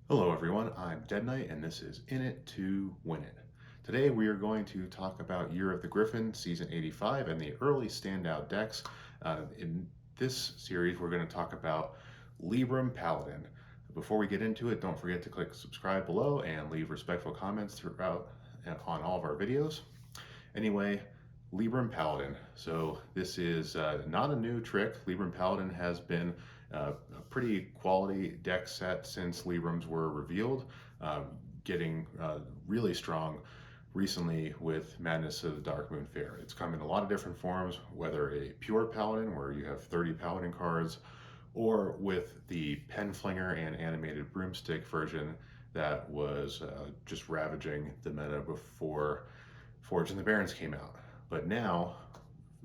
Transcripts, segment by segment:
Hello everyone, I'm Dead Knight and this is In It to Win It. Today we are going to talk about Year of the Gryphon, Season 85, and the early standout decks. In this series we're going to talk about Libram Paladin. Before we get into it, don't forget to click subscribe below and leave respectful comments throughout on all of our videos. Anyway, Libram Paladin. So this is not a new trick. Libram Paladin has been a pretty quality deck set since Librams were revealed, getting really strong recently with Madness of the Darkmoon Faire. It's come in a lot of different forms, whether a pure Paladin, where you have 30 Paladin cards, or with the Pen Flinger and Animated Broomstick version that was just ravaging the meta before Forge and the Barrens came out. But now,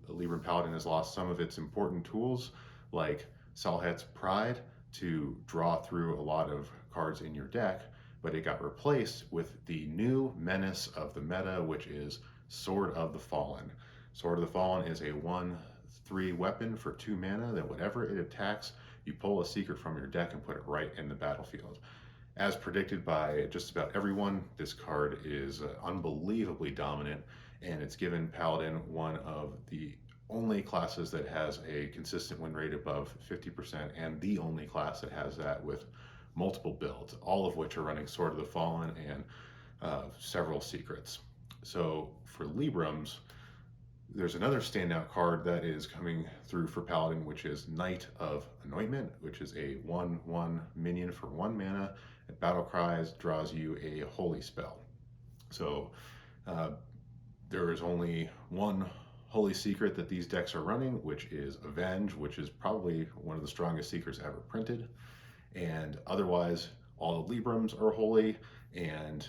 Libram Paladin has lost some of its important tools, like Salhet's Pride, to draw through a lot of cards in your deck, but it got replaced with the new menace of the meta, which is Sword of the Fallen. Sword of the Fallen is a 1/3 weapon for 2 mana that whenever it attacks, you pull a secret from your deck and put it right in the battlefield. As predicted by just about everyone, this card is unbelievably dominant, and it's given Paladin one of the only classes that has a consistent win rate above 50%, and the only class that has that with multiple builds, all of which are running Sword of the Fallen and several secrets. So for Librams, there's another standout card that is coming through for Paladin, which is Knight of Anointment, which is a 1/1 minion for 1 mana. At Battle Cries, draws you a holy spell. So there is only one holy secret that these decks are running, which is Avenge, which is probably one of the strongest secrets ever printed. And otherwise, all the Librams are holy, and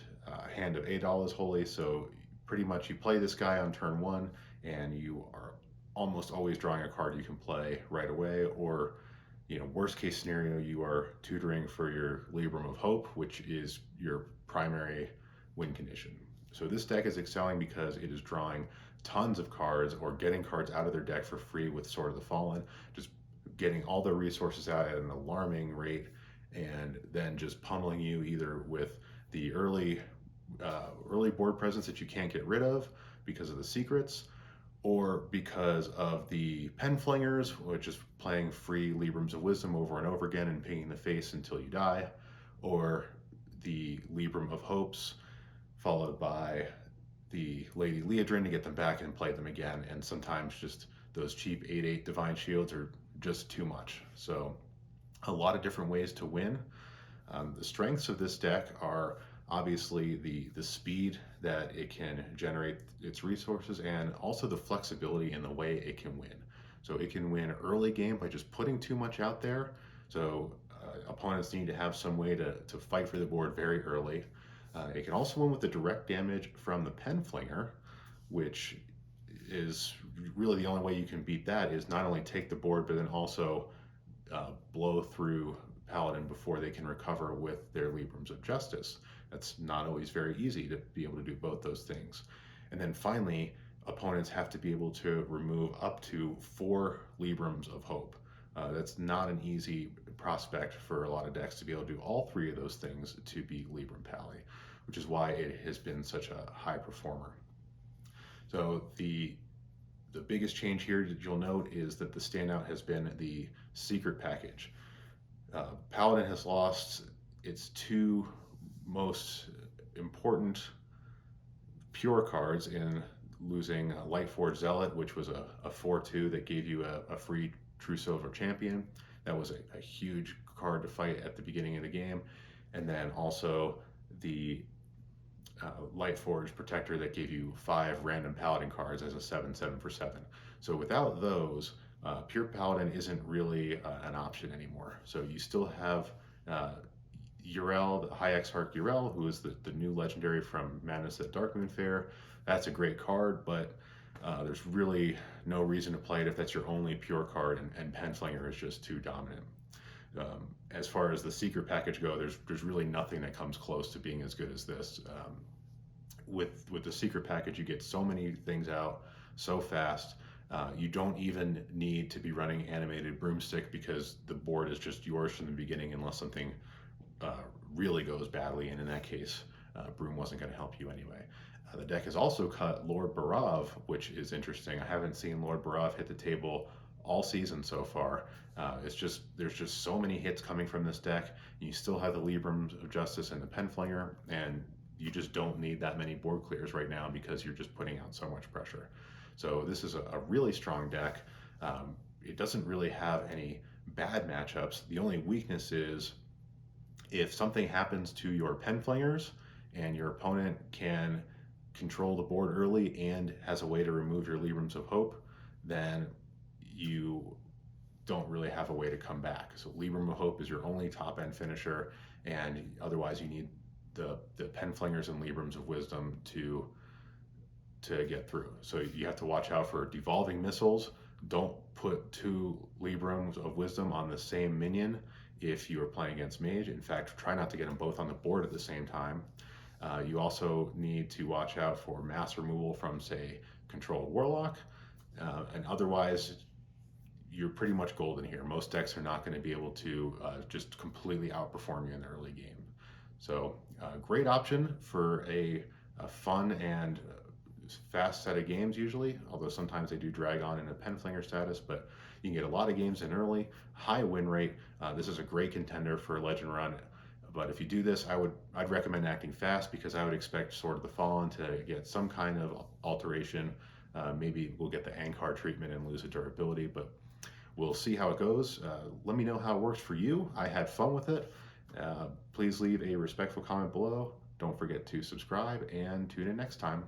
Hand of Adal is holy. So pretty much you play this guy on turn 1, and you are almost always drawing a card you can play right away, or worst case scenario, you are tutoring for your Libram of Hope, which is your primary win condition. So this deck is excelling because it is drawing tons of cards, or getting cards out of their deck for free with Sword of the Fallen, just getting all their resources out at an alarming rate, and then just pummeling you either with the early board presence that you can't get rid of because of the secrets, or because of the Pen Flingers, which is playing free Librams of Wisdom over and over again and pinging the face until you die, or the Libram of Hopes, followed by the Lady Liadrin to get them back and play them again. And sometimes just those cheap 8/8 Divine Shields are just too much. So a lot of different ways to win. The strengths of this deck are obviously the speed that it can generate its resources, and also the flexibility in the way it can win. So it can win early game by just putting too much out there. So opponents need to have some way to fight for the board very early. It can also win with the direct damage from the Pen Flinger, which is really the only way you can beat that, is not only take the board, but then also blow through Paladin before they can recover with their Librams of Justice. That's not always very easy to be able to do both those things. And then finally, opponents have to be able to remove up to 4 Librams of Hope. That's not an easy prospect for a lot of decks to be able to do all 3 of those things to beat Libram Pally, which is why it has been such a high performer. So the biggest change here that you'll note is that the standout has been the secret package. Paladin has lost its 2 most important pure cards in losing Lightforged Zealot, which was a 4/2 that gave you a free True Silver Champion. That was a huge card to fight at the beginning of the game. And then also the Lightforged Protector that gave you 5 random Paladin cards as a 7/7 for 7. So without those, pure Paladin isn't really an option anymore. So you still have Yrel, the High Exarch Yrel, who is the new legendary from Madness at Darkmoon Faire. That's a great card, but there's really no reason to play it if that's your only pure card, and Pen Flinger is just too dominant. As far as the secret package go, there's really nothing that comes close to being as good as this. With the secret package, you get so many things out so fast. You don't even need to be running Animated Broomstick, because the board is just yours from the beginning unless something really goes badly, and in that case, Broom wasn't going to help you anyway. The deck has also cut Lord Barav, which is interesting. I haven't seen Lord Barav hit the table all season so far. There's just so many hits coming from this deck. You still have the Libram of Justice and the Flinger, and you just don't need that many board clears right now because you're just putting out so much pressure. So this is a really strong deck. It doesn't really have any bad matchups. The only weakness is if something happens to your Flingers and your opponent can control the board early and has a way to remove your Librams of Hope, then you don't really have a way to come back. So Libram of Hope is your only top end finisher, and otherwise you need the Flingers and Librams of Wisdom to get through. So you have to watch out for devolving missiles. Don't put two Librams of Wisdom on the same minion if you are playing against Mage. In fact, try not to get them both on the board at the same time. You also need to watch out for mass removal from, say, Controlled Warlock, and otherwise you're pretty much golden here. Most decks are not going to be able to just completely outperform you in the early game. So great option for a fun and fast set of games usually, although sometimes they do drag on in a Flinger status, but you can get a lot of games in early, high win rate. This is a great contender for a Legend run, but if you do this, I'd recommend acting fast because I would expect Sword of the Fallen to get some kind of alteration. Maybe we'll get the Ankar treatment and lose a durability, but we'll see how it goes. Let me know how it works for you. I had fun with it. Please leave a respectful comment below. Don't forget to subscribe and tune in next time.